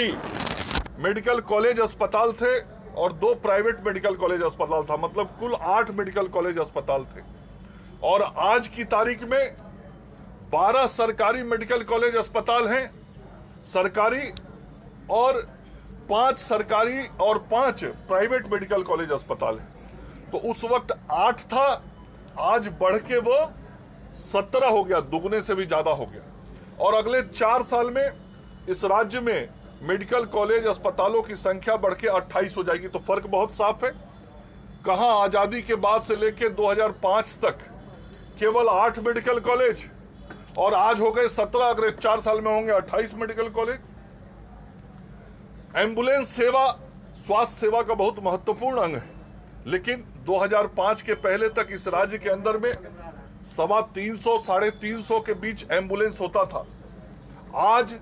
सरकारी medical college अस्पताल थे और 2 प्राइवेट मेडिकल कॉलेज अस्पताल था, मतलब कुल 8 मेडिकल कॉलेज अस्पताल थे। और आज की तारीख में 12 सरकारी मेडिकल कॉलेज अस्पताल हैं, सरकारी, और 5 सरकारी और 5 प्राइवेट मेडिकल कॉलेज अस्पताल हैं। तो उस वक्त 8 था, आज बढ़ के वो 17 हो गया, दुगने से भी ज्यादा हो गया। और अगले 4 साल में इस राज्य में मेडिकल कॉलेज अस्पतालों की संख्या बढ़ के 28 हो जाएगी। तो फर्क बहुत साफ है। कहां आजादी के बाद से लेकर 2005 तक केवल 8 मेडिकल कॉलेज, और आज हो गए 17, अगले 4 साल में होंगे 28 मेडिकल कॉलेज। एम्बुलेंस सेवा स्वास्थ्य सेवा का बहुत महत्वपूर्ण अंग है, लेकिन 2005 के पहले तक इस राज्य के अंदर में 350 साढ़े 300 के बीच एम्बुलेंस होता था। आज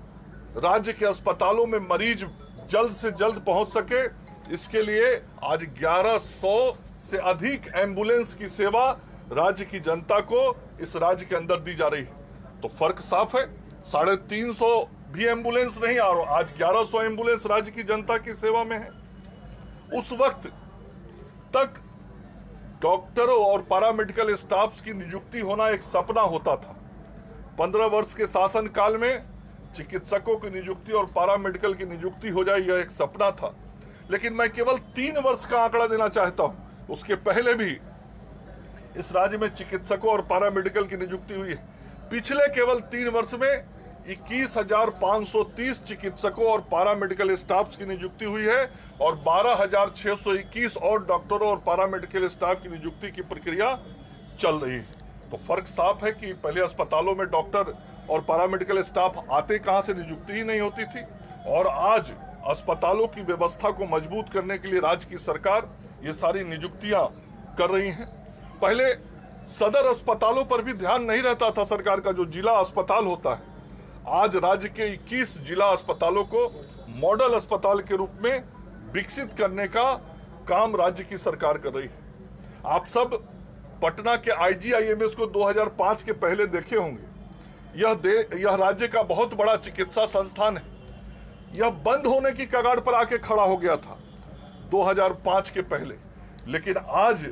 राज्य के अस्पतालों में मरीज जल्द से जल्द पहुंच सके, इसके लिए आज 1100 से अधिक एम्बुलेंस की सेवा राज्य की जनता को इस राज्य के अंदर दी जा रही है। तो फर्क साफ है। 350 भी एम्बुलेंस नहीं, और आज 1100 एम्बुलेंस राज्य की जनता की सेवा में है। उस वक्त तक डॉक्टरों और पैरामेडिकल स्टाफ्स की नियुक्ति होना एक सपना होता था। 15 वर्ष के शासन काल में चिकित्सकों की नियुक्ति और पैरामेडिकल की नियुक्ति हो जाए, यह एक सपना था। लेकिन मैं केवल 3 वर्ष का आंकड़ा देना चाहता हूं। उसके पहले भी इस राज्य में चिकित्सकों और पैरामेडिकल की नियुक्ति हुई है। पिछले केवल 3 वर्ष में 21,530 चिकित्सकों और पैरामेडिकल स्टाफ की नियुक्ति हुई है, और 12,621 और डॉक्टरों और पैरामेडिकल स्टाफ की नियुक्ति की प्रक्रिया चल रही है। तो फर्क साफ है कि पहले अस्पतालों में डॉक्टर और पैरामेडिकल स्टाफ आते कहां से, नियुक्ति ही नहीं होती थी। और आज अस्पतालों की व्यवस्था को मजबूत करने के लिए राज्य की सरकार ये सारी नियुक्तियां कर रही है। पहले सदर अस्पतालों पर भी ध्यान नहीं रहता था सरकार का, जो जिला अस्पताल होता है। आज राज्य के 21 जिला अस्पतालों को मॉडल अस्पताल के रूप में विकसित करने का काम राज्य की सरकार कर रही है। आप सब पटना के IGIMS को 2005 के पहले देखे होंगे। यह राज्य का बहुत बड़ा चिकित्सा संस्थान है। यह बंद होने की कगार पर आके खड़ा हो गया था 2005 के पहले, लेकिन आज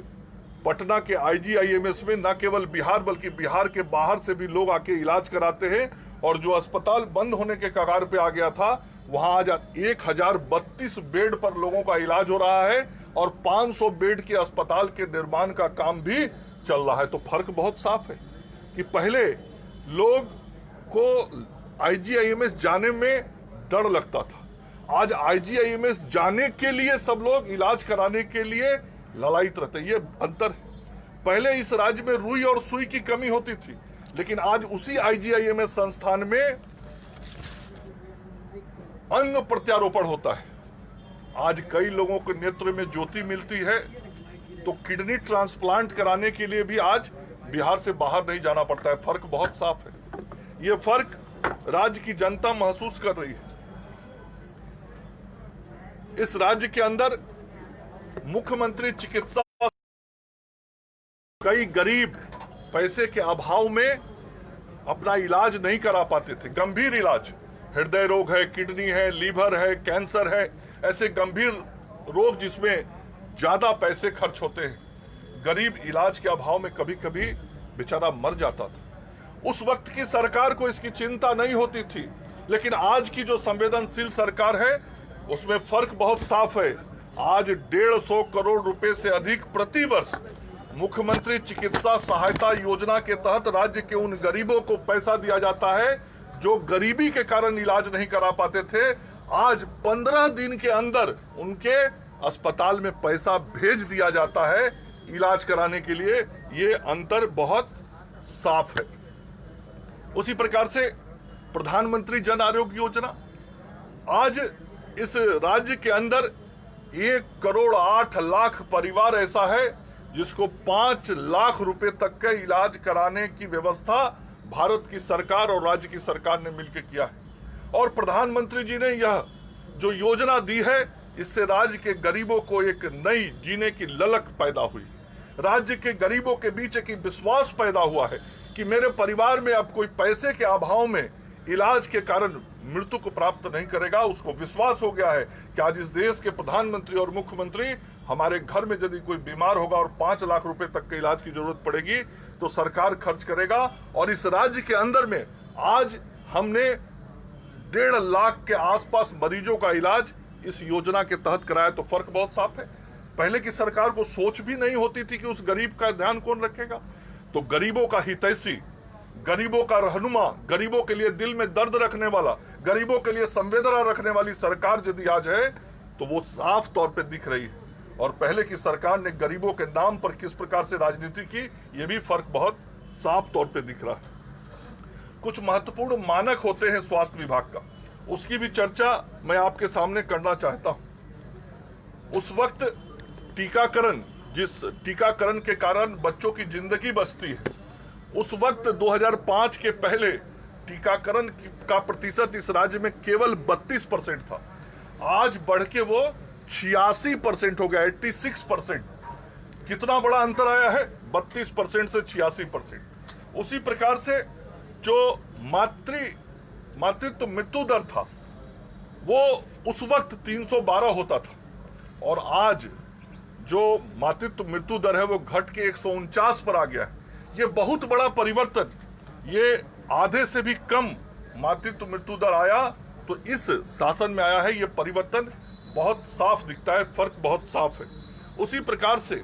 पटना के IGIMS में न केवल बिहार बल्कि बिहार के बाहर से भी लोग आके इलाज कराते हैं। और जो अस्पताल बंद होने के कगार पे आ गया था, वहां आज 1032 बेड पर लोगों का इलाज हो रहा है, और 500 बेड के अस्पताल के निर्माण का काम भी चल रहा है। तो फर्क बहुत साफ है कि पहले लोग को IGIMS जाने में डर लगता था, आज IGIMS जाने के लिए सब लोग इलाज कराने के लिए ललायित रहते। ये अंतर है। पहले इस राज्य में रुई और सुई की कमी होती थी, लेकिन आज उसी IGIMS संस्थान में अंग प्रत्यारोपण होता है। आज कई लोगों के नेत्र में ज्योति मिलती है, तो किडनी ट्रांसप्लांट कराने के लिए भी आज बिहार से बाहर नहीं जाना पड़ता है। फर्क बहुत साफ है। ये फर्क राज्य की जनता महसूस कर रही है। इस राज्य के अंदर मुख्यमंत्री चिकित्सा, कई गरीब पैसे के अभाव में अपना इलाज नहीं करा पाते थे। गंभीर इलाज, हृदय रोग है, किडनी है, लीवर है, कैंसर है, ऐसे गंभीर रोग जिसमें ज्यादा पैसे खर्च होते हैं, गरीब इलाज के अभाव में कभी कभी बेचारा मर जाता था। उस वक्त की सरकार को इसकी चिंता नहीं होती थी, लेकिन आज की जो संवेदनशील सरकार है उसमें फर्क बहुत साफ है। आज 150 करोड़ रुपए से अधिक प्रति वर्ष मुख्यमंत्री चिकित्सा सहायता योजना के तहत राज्य के उन गरीबों को पैसा दिया जाता है जो गरीबी के कारण इलाज नहीं करा पाते थे। आज 15 दिन के अंदर उनके अस्पताल में पैसा भेज दिया जाता है इलाज कराने के लिए। ये अंतर बहुत साफ है। उसी प्रकार से प्रधानमंत्री जन आरोग्य योजना, आज इस राज्य के अंदर 1,08,00,000 परिवार ऐसा है जिसको 5 लाख रुपए तक के इलाज कराने की व्यवस्था भारत की सरकार और राज्य की सरकार ने मिलकर किया है। और प्रधानमंत्री जी ने यह जो योजना दी है, इससे राज्य के गरीबों को एक नई जीने की ललक पैदा हुई। राज्य के गरीबों के बीच एक विश्वास पैदा हुआ है कि मेरे परिवार में अब कोई पैसे के अभाव में इलाज के कारण मृत्यु को प्राप्त नहीं करेगा। उसको विश्वास हो गया है कि आज इस देश के प्रधानमंत्री और मुख्यमंत्री हमारे घर में यदि कोई बीमार होगा और 5 लाख रुपए तक के इलाज की जरूरत पड़ेगी तो सरकार खर्च करेगा। और इस राज्य के अंदर में आज हमने 1.5 लाख के आसपास मरीजों का इलाज इस योजना के तहत कराया। तो फर्क बहुत साफ है। पहले की सरकार को सोच भी नहीं होती थी कि उस गरीब का ध्यान कौन रखेगा। तो गरीबों का हितैषी, गरीबों का रहनुमा, गरीबों के लिए दिल में दर्द रखने वाला, गरीबों के लिए संवेदना रखने वाली सरकार यदि आज है तो वो साफ तौर पे दिख रही है। और पहले की सरकार ने गरीबों के नाम पर किस प्रकार से राजनीति की, ये भी फर्क बहुत साफ तौर पे दिख रहा है। कुछ महत्वपूर्ण मानक होते हैं स्वास्थ्य विभाग का, उसकी भी चर्चा मैं आपके सामने करना चाहता हूं। उस वक्त टीकाकरण, जिस टीकाकरण के कारण बच्चों की जिंदगी बचती है, उस वक्त 2005 के पहले टीकाकरण का प्रतिशत इस राज्य में केवल 32% था। आज बढ़ के वो 86% हो गया, 86%। कितना बड़ा अंतर आया है, 32% से 86%। उसी प्रकार से जो मातृत्व मृत्यु दर था वो उस वक्त 312 होता था और आज जो मातृत्व मृत्यु दर है वो घट के 149 पर आ गया है। ये बहुत बड़ा परिवर्तन, ये आधे से भी कम मातृत्व मृत्यु दर आया तो इस शासन में आया है। ये परिवर्तन बहुत साफ दिखता है, फर्क बहुत साफ है। उसी प्रकार से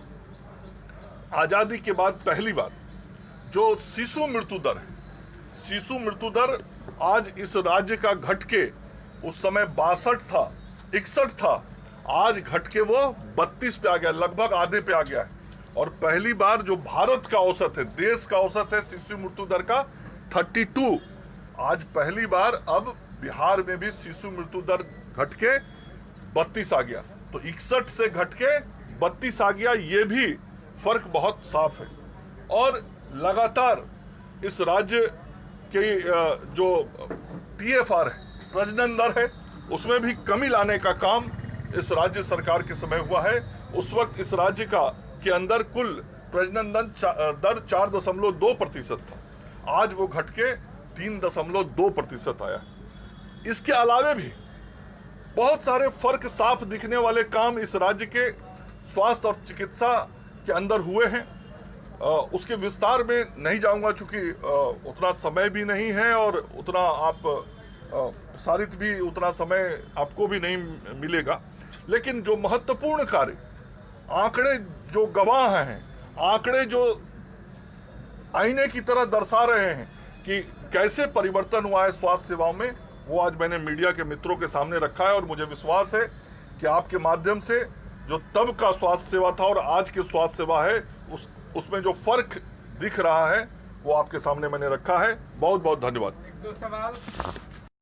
आजादी के बाद पहली बार जो शिशु मृत्यु दर है, शिशु मृत्यु दर आज इस राज्य का घट के, उस समय 62 था, 61 था, आज घट के वो 32 पे आ गया, लगभग आधे पे आ गया है। और पहली बार जो भारत का औसत है, देश का औसत है शिशु मृत्यु दर का 32, आज पहली बार अब बिहार में भी शिशु मृत्यु दर घट के 32 आ गया। तो 61 से घट के 32 आ गया, ये भी फर्क बहुत साफ है। और लगातार इस राज्य के जो TFR है, प्रजनन दर है, उसमें भी कमी लाने का काम इस राज्य सरकार के समय हुआ है। उस वक्त इस राज्य के अंदर कुल प्रजनन दर 4.2% था, आज वो घट के 3.2% आया है। इसके अलावे भी बहुत सारे फर्क साफ दिखने वाले काम इस राज्य के स्वास्थ्य और चिकित्सा के अंदर हुए हैं। उसके विस्तार में नहीं जाऊंगा चूंकि उतना समय भी नहीं है और उतना आप प्रसारित भी उतना समय आपको भी नहीं मिलेगा। लेकिन जो महत्वपूर्ण कार्य, आंकड़े जो गवाह हैं, आंकड़े जो आईने की तरह दर्शा रहे हैं कि कैसे परिवर्तन हुआ है स्वास्थ्य सेवाओं में, वो आज मैंने मीडिया के मित्रों के सामने रखा है। और मुझे विश्वास है कि आपके माध्यम से जो तब का स्वास्थ्य सेवा था और आज की स्वास्थ्य सेवा है, उसमें जो फर्क दिख रहा है वो आपके सामने मैंने रखा है। बहुत बहुत धन्यवाद। एक दो सवाल